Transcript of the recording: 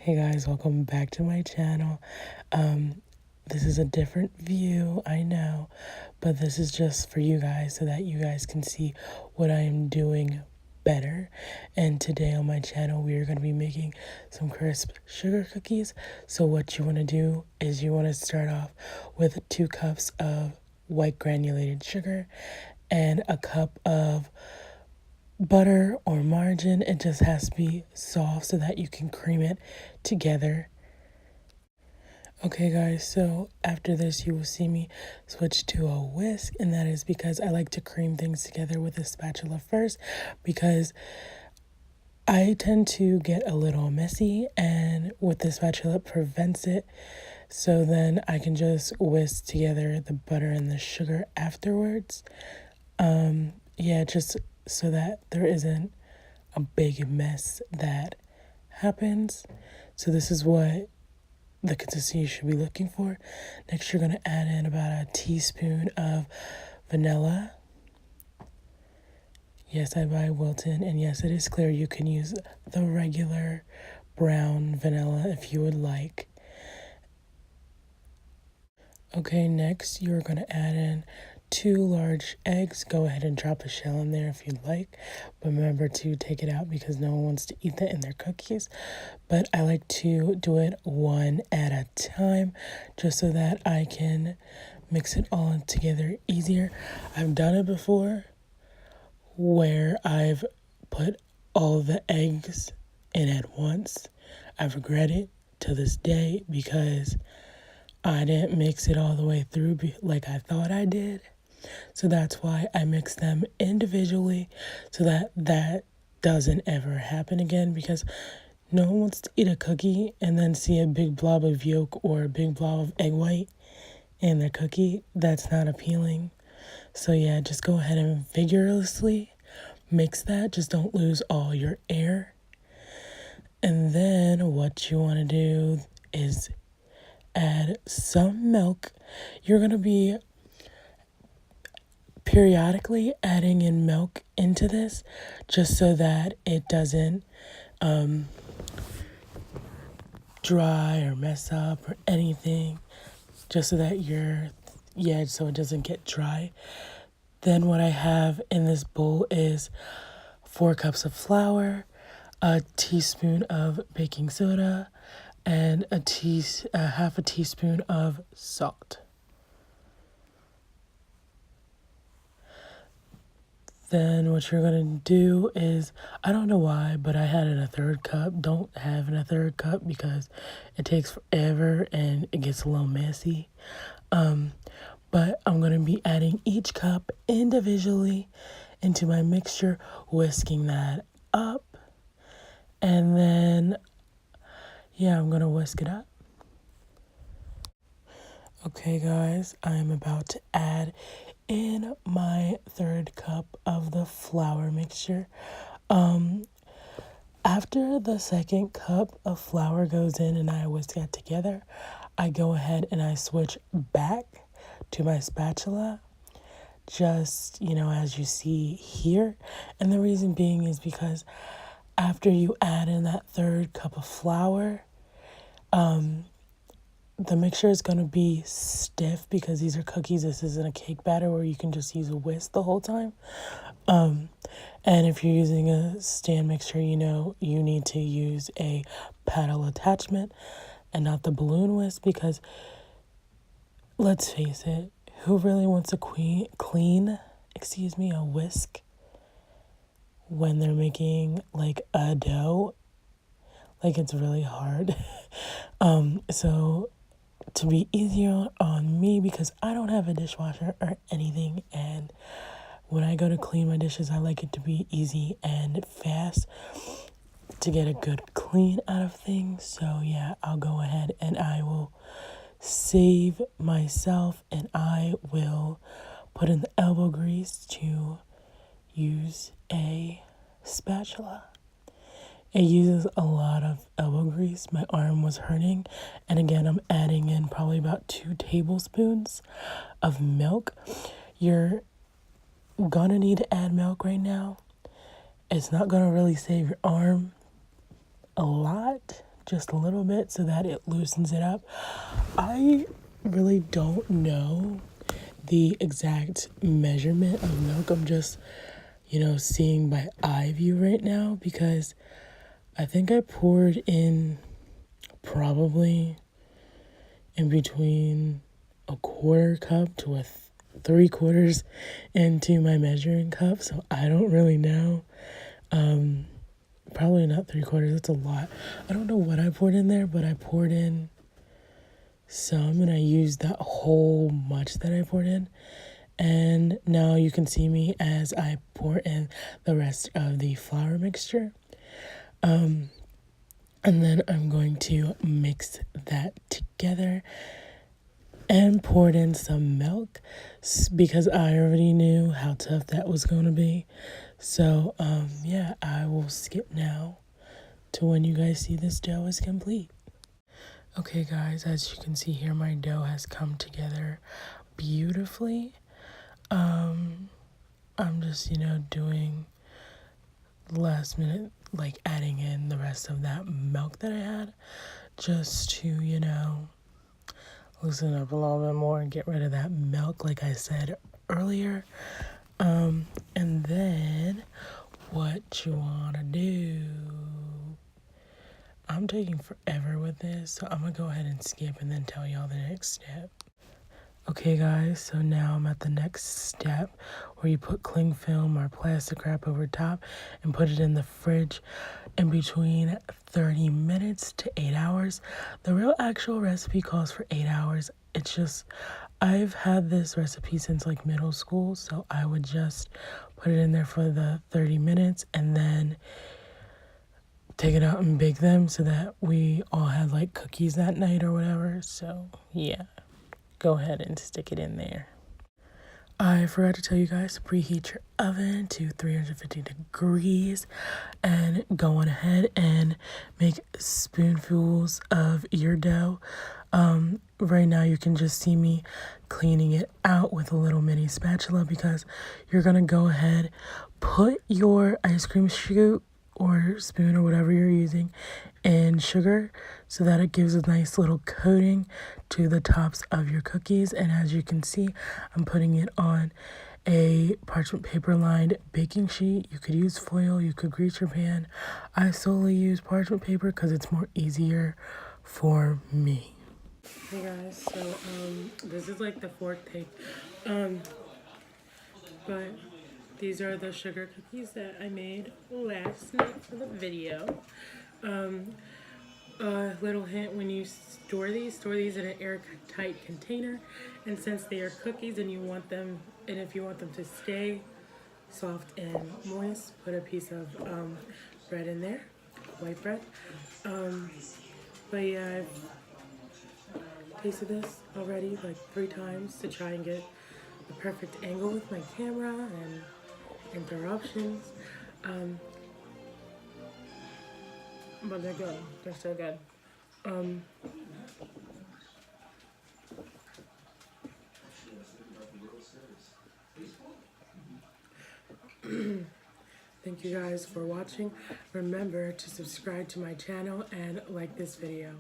Hey guys, welcome back to my channel. This is a different view, I know, but this is just for you guys so that you guys can see what I am doing better. And today on my channel, we are going to be making some crisp sugar cookies. So what you want to do is you want to start off with 2 cups of white granulated sugar and a cup of butter or margarine. It just has to be soft so that you can cream it together. Okay guys, so after this you will see me switch to a whisk, and that is because I like to cream things together with a spatula first, because I tend to get a little messy, and with the spatula it prevents it. So then I can just whisk together the butter and the sugar afterwards. Yeah, just so that there isn't a big mess that happens. So this is what the consistency you should be looking for. Next, you're going to add in about a teaspoon of vanilla. Yes, I buy Wilton, and yes, it is clear you can use the regular brown vanilla if you would like. Okay, next you're going to add in 2 large eggs. Go ahead and drop a shell in there if you'd like, but remember to take it out because no one wants to eat that in their cookies. But I like to do it one at a time just so that I can mix it all together easier. I've done it before where I've put all the eggs in at once. I regret it to this day because I didn't mix it all the way through like I thought I did. So that's why I mix them individually so that that doesn't ever happen again, because no one wants to eat a cookie and then see a big blob of yolk or a big blob of egg white in their cookie. That's not appealing. So yeah, just go ahead and vigorously mix that. Just don't lose all your air. And then what you want to do is add some milk. You're going to be periodically adding in milk into this just so that it doesn't dry or mess up or anything, just so that so it doesn't get dry. Then what I have in this bowl is 4 cups of flour, a teaspoon of baking soda, and half a teaspoon of salt. Then what you're going to do is, I don't know why, but I had it in a 1/3 cup. Don't have in a 1/3 cup because it takes forever and it gets a little messy. But I'm going to be adding each cup individually into my mixture, whisking that up. And then, yeah, I'm going to whisk it up. Okay, guys, I'm about to add in my 1/3 cup of the flour mixture. After the 2nd cup of flour goes in and I whisk that together, I go ahead and I switch back to my spatula, just, as you see here. And the reason being is because after you add in that 1/3 cup of flour, the mixture is going to be stiff because these are cookies. This isn't a cake batter where you can just use a whisk the whole time. And if you're using a stand mixture, you need to use a paddle attachment and not the balloon whisk, because let's face it, who really wants a a whisk when they're making like a dough? Like, it's really hard. So to be easier on me, because I don't have a dishwasher or anything, and when I go to clean my dishes, I like it to be easy and fast to get a good clean out of things. So yeah, I'll go ahead and I will save myself, and I will put in the elbow grease to use a spatula. It uses a lot of elbow grease. My arm was hurting. And again, I'm adding in probably about 2 tablespoons of milk. You're gonna need to add milk right now. It's not gonna really save your arm a lot, just a little bit so that it loosens it up. I really don't know the exact measurement of milk. I'm just, seeing by eye view right now because I think I poured in probably in between a quarter cup to a 3/4 into my measuring cup. So I don't really know. Probably not 3/4. That's a lot. I don't know what I poured in there, but I poured in some and I used that whole much that I poured in. And now you can see me as I pour in the rest of the flour mixture. And then I'm going to mix that together and poured in some milk because I already knew how tough that was going to be. So, yeah, I will skip now to when you guys see this dough is complete. Okay, guys, as you can see here, my dough has come together beautifully. I'm just, doing last minute, like adding in the rest of that milk that I had just to, loosen up a little bit more and get rid of that milk, like I said earlier. And then what you want to do, I'm taking forever with this, so I'm going to go ahead and skip and then tell y'all the next step. Okay guys, so now I'm at the next step where you put cling film or plastic wrap over top and put it in the fridge in between 30 minutes to 8 hours. The real actual recipe calls for 8 hours. It's just, I've had this recipe since like middle school, so I would just put it in there for the 30 minutes and then take it out and bake them so that we all had like cookies that night or whatever. So yeah, go ahead and stick it in there. I forgot to tell you guys to preheat your oven to 350 degrees and go on ahead and make spoonfuls of your dough. Right now you can just see me cleaning it out with a little mini spatula because you're gonna go ahead, put your ice cream scoop or spoon or whatever you're using in sugar so that it gives a nice little coating to the tops of your cookies. And as you can see, I'm putting it on a parchment paper lined baking sheet. You could use foil, you could grease your pan. I solely use parchment paper because it's more easier for me. Hey guys, so this is like the fourth take. But these are the sugar cookies that I made last night for the video. Little hint, when you store these in an airtight container. And since they are cookies and if you want them to stay soft and moist, put a piece of bread in there, white bread. But yeah, I've tasted this already like 3 times to try and get the perfect angle with my camera and interruptions. But they're good. They're so good. Thank you guys for watching. Remember to subscribe to my channel and like this video.